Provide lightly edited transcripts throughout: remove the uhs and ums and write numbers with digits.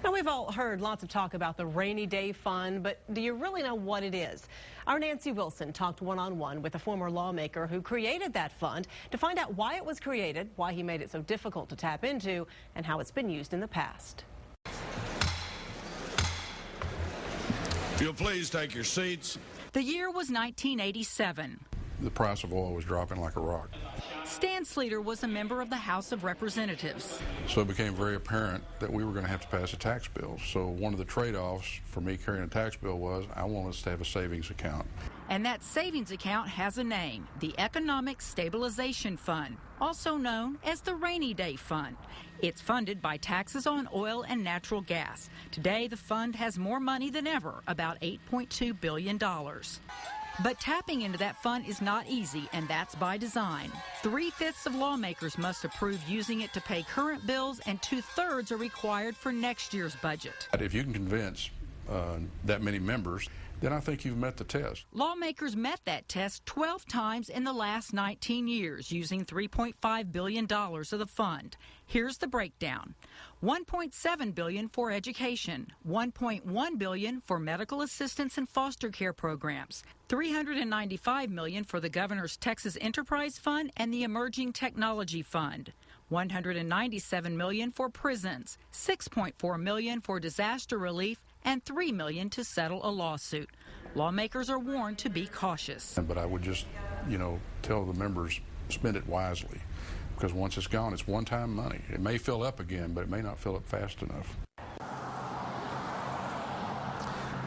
Now, we've all heard lots of talk about the Rainy Day Fund, but do you really know what it is? Our Nancy Wilson talked one-on-one with a former lawmaker who created that fund to find out why it was created, why he made it so difficult to tap into, and how it's been used in the past. If you'll please take your seats. The year was 1987. The price of oil was dropping like a rock. Stan Sleeter was a member of the House of Representatives. So it became very apparent that we were going to have to pass a tax bill. So one of the trade-offs for me carrying a tax bill was I wanted us to have a savings account. And that savings account has a name, the Economic Stabilization Fund, also known as the Rainy Day Fund. It's funded by taxes on oil and natural gas. Today, the fund has more money than ever, about $8.2 billion. But tapping into that fund is not easy, and that's by design. 3/5 of lawmakers must approve using it to pay current bills, and 2/3 are required for next year's budget. If you can convince that many members, then I think you've met the test. Lawmakers met that test 12 times in the last 19 years, using $3.5 billion of the fund. Here's the breakdown. $1.7 billion for education, $1.1 billion for medical assistance and foster care programs, $395 million for the Governor's Texas Enterprise Fund and the Emerging Technology Fund, $197 million for prisons, $6.4 million for disaster relief, and $3 million to settle a lawsuit. Lawmakers are warned to be cautious. But I would just, tell the members, spend it wisely. Because once it's gone, it's one-time money. It may fill up again, but it may not fill up fast enough.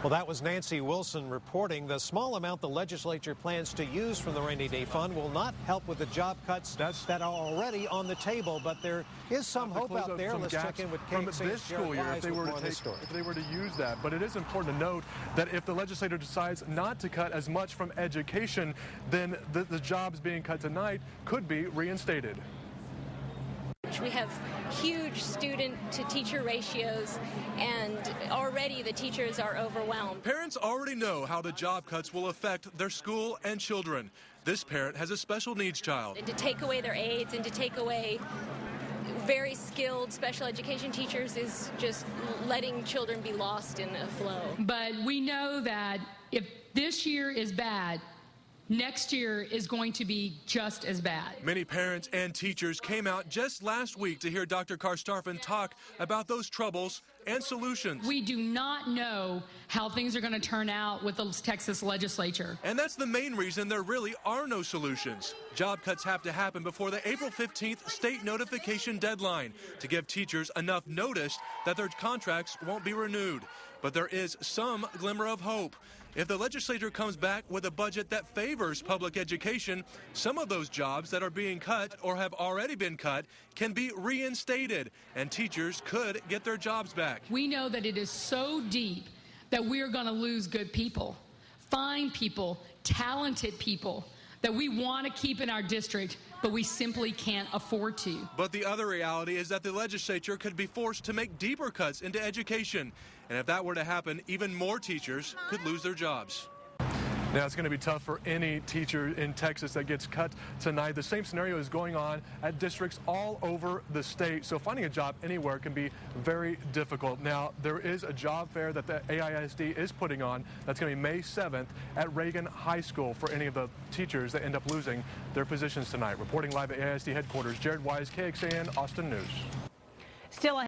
Well, that was Nancy Wilson reporting. The small amount the legislature plans to use from the Rainy Day Fund will not help with the job cuts that are already on the table, but there is some hope out there. Let's check in with from this school year if they were to use that. But it is important to note that if the legislature decides not to cut as much from education, then the jobs being cut tonight could be reinstated. We have huge student-to-teacher ratios, and already the teachers are overwhelmed. Parents already know how the job cuts will affect their school and children. This parent has a special needs child. And to take away their aides and to take away very skilled special education teachers is just letting children be lost in a flow. But we know that if this year is bad, next year is going to be just as bad. Many parents and teachers came out just last week to hear Dr. Karstafen talk about those troubles and solutions. We do not know how things are going to turn out with the Texas legislature. And that's the main reason there really are no solutions. Job cuts have to happen before the April 15th state notification deadline to give teachers enough notice that their contracts won't be renewed. But there is some glimmer of hope. If the legislature comes back with a budget that favors public education, some of those jobs that are being cut or have already been cut can be reinstated, and teachers could get their jobs back. We know that it is so deep that we are going to lose good people, fine people, talented people that we want to keep in our district, but we simply can't afford to. But the other reality is that the legislature could be forced to make deeper cuts into education. And if that were to happen, even more teachers could lose their jobs. Now, it's going to be tough for any teacher in Texas that gets cut tonight. The same scenario is going on at districts all over the state, so finding a job anywhere can be very difficult. Now, there is a job fair that the AISD is putting on. That's going to be May 7th at Reagan High School for any of the teachers that end up losing their positions tonight. Reporting live at AISD headquarters, Jared Wise, KXAN, Austin News. Still ahead.